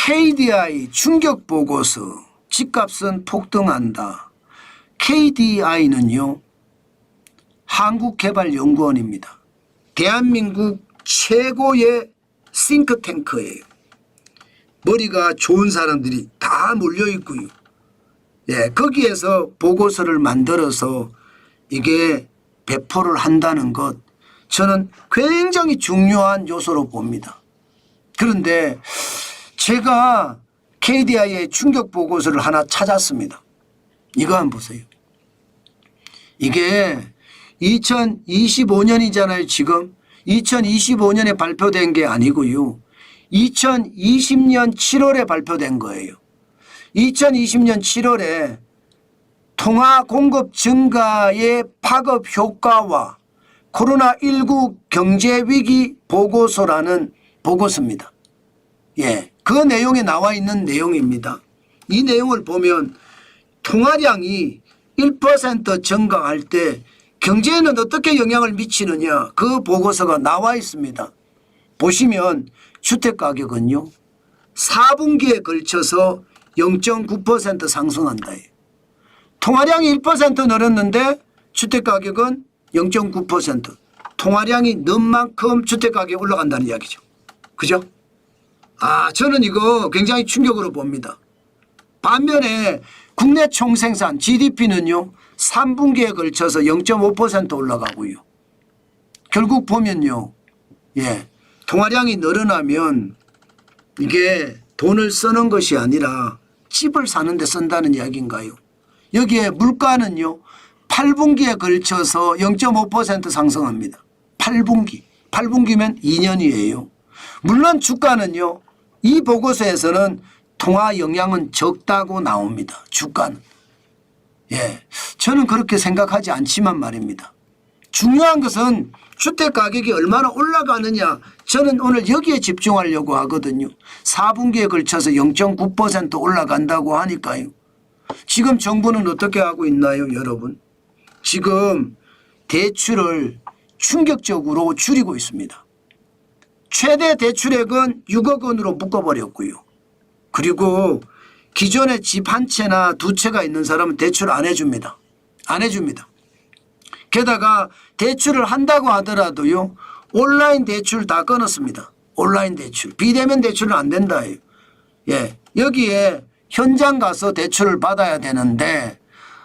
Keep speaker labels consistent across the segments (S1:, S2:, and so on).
S1: KDI 충격 보고서 집값은 폭등한다. KDI는요 한국개발연구원입니다. 대한민국 최고의 싱크탱크예요. 머리가 좋은 사람들이 다 몰려 있고요. 예, 거기에서 보고서를 만들어서 이게 배포를 한다는 것 저는 굉장히 중요한 요소로 봅니다. 그런데 제가 KDI의 충격 보고서를 하나 찾았습니다. 이거 한번 보세요. 이게 2025년이잖아요. 지금 2025년에 발표된 게 아니고요. 2020년 7월에 발표된 거예요. 2020년 7월에 통화 공급 증가의 파급 효과와 코로나19 경제위기 보고서라는 보고서입니다. 예, 그 내용에 나와 있는 내용입니다. 이 내용을 보면 통화량이 1% 증가할 때 경제에는 어떻게 영향을 미치느냐 그 보고서가 나와 있습니다. 보시면 주택가격은요 4분기에 걸쳐서 0.9% 상승한다. 통화량이 1% 늘었는데 주택가격은 0.9% 통화량이 는 만큼 주택가격이 올라간다는 이야기죠. 그죠? 저는 이거 굉장히 충격으로 봅니다. 반면에 국내 총생산 GDP는요 3분기에 걸쳐서 0.5% 올라가고요. 결국 보면요, 예, 통화량이 늘어나면 이게 돈을 쓰는 것이 아니라 집을 사는 데 쓴다는 이야기인가요? 여기에 물가는요 8분기에 걸쳐서 0.5% 상승합니다. 8분기면 2년이에요. 물론 주가는요 이 보고서에서는 통화 영향은 적다고 나옵니다. 주가는. 예, 저는 그렇게 생각하지 않지만 말입니다. 중요한 것은 주택가격이 얼마나 올라가느냐 저는 오늘 여기에 집중하려고 하거든요. 4분기에 걸쳐서 0.9% 올라간다고 하니까요. 지금 정부는 어떻게 하고 있나요 여러분? 지금 대출을 충격적으로 줄이고 있습니다. 최대 대출액은 6억 원으로 묶어버렸고요. 그리고 기존에 집 한 채나 두 채가 있는 사람은 대출 안 해줍니다. 안 해줍니다. 게다가 대출을 한다고 하더라도요. 온라인 대출 다 끊었습니다. 온라인 대출. 비대면 대출은 안 된다. 예, 여기에 현장 가서 대출을 받아야 되는데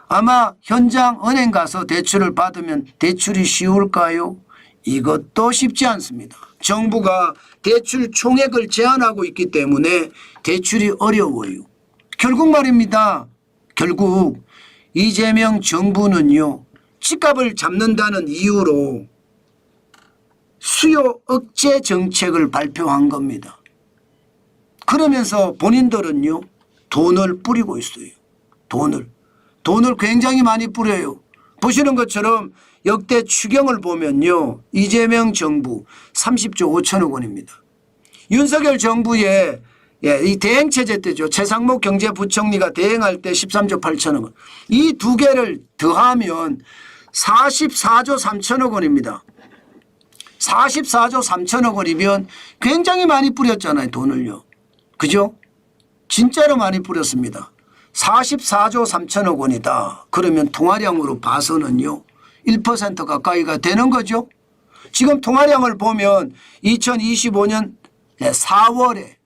S1: 아마 현장 은행 가서 대출을 받으면 대출이 쉬울까요? 이것도 쉽지 않습니다. 정부가 대출 총액을 제한하고 있기 때문에 대출이 어려워요. 결국 말입니다. 결국 이재명 정부는요. 집값을 잡는다는 이유로 수요 억제 정책을 발표한 겁니다. 그러면서 본인들은요. 돈을 뿌리고 있어요. 돈을 굉장히 많이 뿌려요. 보시는 것처럼 역대 추경을 보면요. 이재명 정부 30조 5천억 원입니다. 윤석열 정부의 이 대행체제 때죠. 최상목 경제부총리가 대행할 때 13조 8천억 원. 이 두 개를 더하면 44조 3천억 원입니다. 44조 3천억 원이면 굉장히 많이 뿌렸잖아요. 돈을요. 그죠? 진짜로 많이 뿌렸습니다. 44조 3천억 원이다. 그러면 통화량으로 봐서는요. 1% 가까이가 되는 거죠. 지금 통화량을 보면 2025년 4월에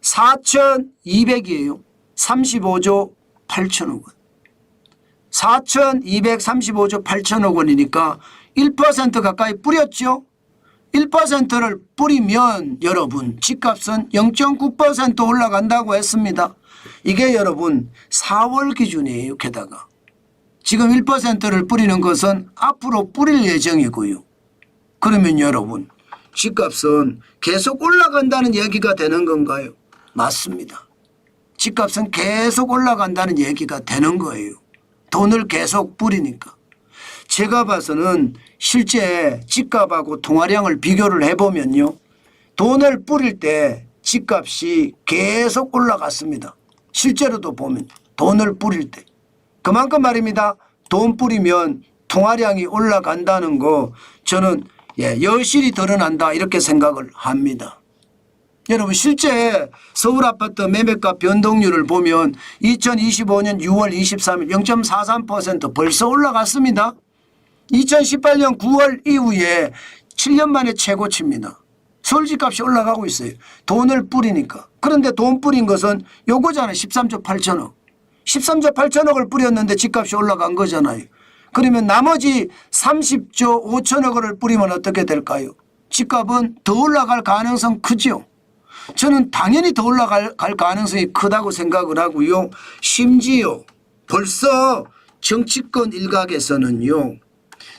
S1: 4,200이에요. 35조 8천억 원. 4,235조 8천억 원이니까 1% 가까이 뿌렸죠. 1%를 뿌리면 여러분 집값은 0.9% 올라간다고 했습니다. 이게 여러분 4월 기준이에요. 게다가 지금 1%를 뿌리는 것은 앞으로 뿌릴 예정이고요. 그러면 여러분 집값은 계속 올라간다는 얘기가 되는 건가요? 맞습니다. 집값은 계속 올라간다는 얘기가 되는 거예요. 돈을 계속 뿌리니까. 제가 봐서는 실제 집값하고 통화량을 비교를 해보면요. 돈을 뿌릴 때 집값이 계속 올라갔습니다. 실제로도 보면 돈을 뿌릴 때. 그만큼 말입니다. 돈 뿌리면 통화량이 올라간다는 거 저는 여실히 드러난다 이렇게 생각을 합니다. 여러분 실제 서울 아파트 매매가 변동률을 보면 2025년 6월 23일 0.43% 벌써 올라갔습니다. 2018년 9월 이후에 7년 만에 최고치입니다. 서울 집값이 올라가고 있어요. 돈을 뿌리니까. 그런데 돈 뿌린 것은 요거잖아요. 13조 8천억. 13조 8천억을 뿌렸는데 집값이 올라간 거잖아요. 그러면 나머지 30조 5천억을 뿌리면 어떻게 될까요? 집값은 더 올라갈 가능성 크죠. 저는 당연히 더 올라갈 가능성이 크다고 생각을 하고요. 심지어 벌써 정치권 일각에서는요.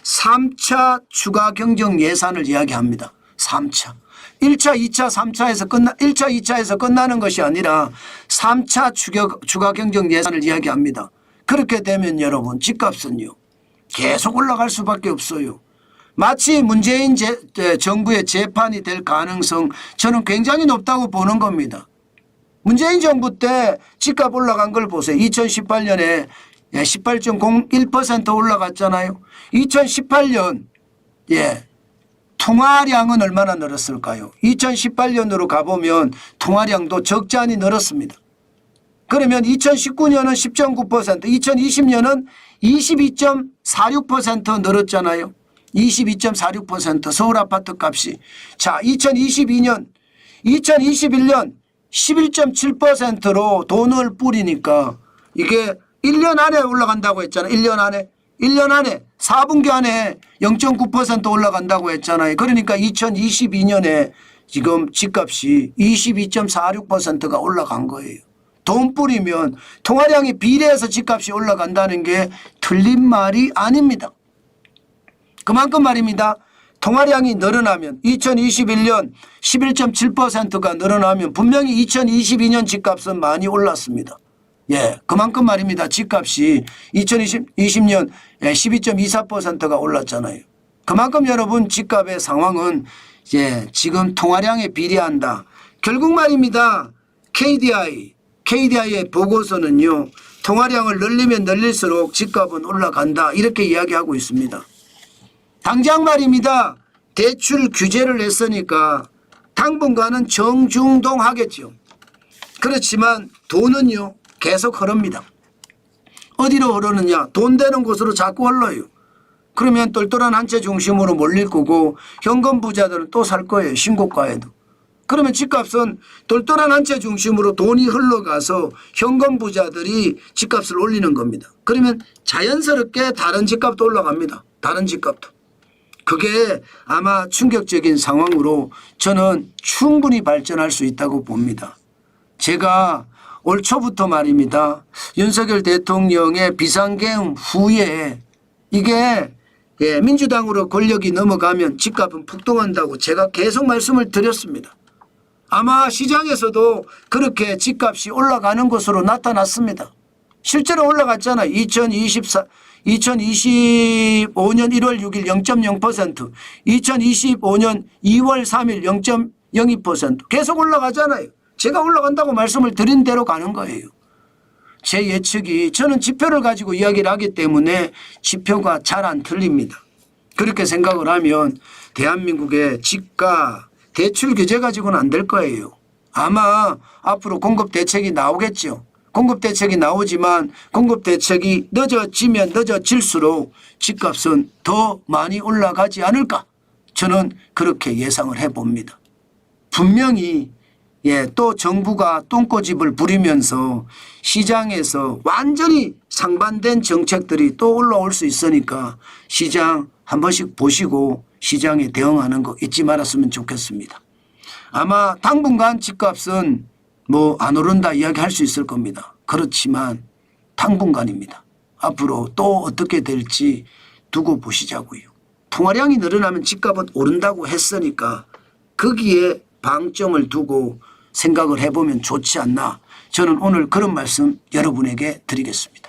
S1: 3차 추가 경정 예산을 이야기합니다. 3차. 1차, 2차, 3차에서 1차, 2차에서 끝나는 것이 아니라 3차 추가 경정 예산을 이야기합니다. 그렇게 되면 여러분 집값은요. 계속 올라갈 수밖에 없어요. 마치 문재인 정부의 재판이 될 가능성 저는 굉장히 높다고 보는 겁니다. 문재인 정부 때 집값 올라간 걸 보세요. 2018년에 18.01% 올라갔잖아요. 2018년 통화량은 얼마나 늘었을까요? 2018년으로 가보면 통화량도 적잖이 늘었습니다. 그러면 2019년은 10.9%, 2020년은 22.46% 늘었잖아요. 22.46% 서울 아파트 값이. 자, 2021년 11.7%로 돈을 뿌리니까 이게 1년 안에 올라간다고 했잖아요. 1년 안에 4분기 안에 0.9% 올라간다고 했잖아요. 그러니까 2022년에 지금 집값이 22.46%가 올라간 거예요. 돈 뿌리면 통화량이 비례해서 집값이 올라간다는 게 틀린 말이 아닙니다. 그만큼 말입니다. 통화량이 늘어나면 2021년 11.7%가 늘어나면 분명히 2022년 집값은 많이 올랐습니다. 그만큼 말입니다. 집값이 2020년 12.24%가 올랐잖아요. 그만큼 여러분 집값의 상황은 지금 통화량에 비례한다. 결국 말입니다. KDI의 보고서는요. 통화량을 늘리면 늘릴수록 집값은 올라간다. 이렇게 이야기하고 있습니다. 당장 말입니다. 대출 규제를 했으니까 당분간은 정중동하겠죠. 그렇지만 돈은요. 계속 흐릅니다. 어디로 흐르느냐. 돈 되는 곳으로 자꾸 흘러요. 그러면 똘똘한 한 채 중심으로 몰릴 거고 현금 부자들은 또 살 거예요. 신고가에도. 그러면 집값은 똘똘한 한 채 중심으로 돈이 흘러가서 현금 부자들이 집값을 올리는 겁니다. 그러면 자연스럽게 다른 집값도 올라갑니다. 다른 집값도. 그게 아마 충격적인 상황으로 저는 충분히 발전할 수 있다고 봅니다. 제가 올 초부터 말입니다. 윤석열 대통령의 비상계엄 후에 이게 민주당으로 권력이 넘어가면 집값은 폭등한다고 제가 계속 말씀을 드렸습니다. 아마 시장에서도 그렇게 집값이 올라가는 것으로 나타났습니다. 실제로 올라갔잖아요. 2025년 1월 6일 0.0%, 2025년 2월 3일 0.02% 계속 올라가잖아요. 제가 올라간다고 말씀을 드린 대로 가는 거예요. 제 예측이 저는 지표를 가지고 이야기를 하기 때문에 지표가 잘 안 틀립니다. 그렇게 생각을 하면 대한민국의 집가 대출 규제 가지고는 안 될 거예요. 아마 앞으로 공급 대책이 나오겠죠. 공급 대책이 나오지만 공급 대책이 늦어지면 늦어질수록 집값은 더 많이 올라가지 않을까. 저는 그렇게 예상을 해봅니다. 분명히 또 정부가 똥꼬집을 부리면서 시장에서 완전히 상반된 정책들이 또 올라올 수 있으니까 시장 한 번씩 보시고 시장에 대응하는 거 잊지 말았으면 좋겠습니다. 아마 당분간 집값은 안 오른다 이야기할 수 있을 겁니다. 그렇지만 당분간입니다. 앞으로 또 어떻게 될지 두고 보시자고요. 통화량이 늘어나면 집값은 오른다고 했으니까 거기에 방점을 두고 생각을 해보면 좋지 않나. 저는 오늘 그런 말씀 여러분에게 드리겠습니다.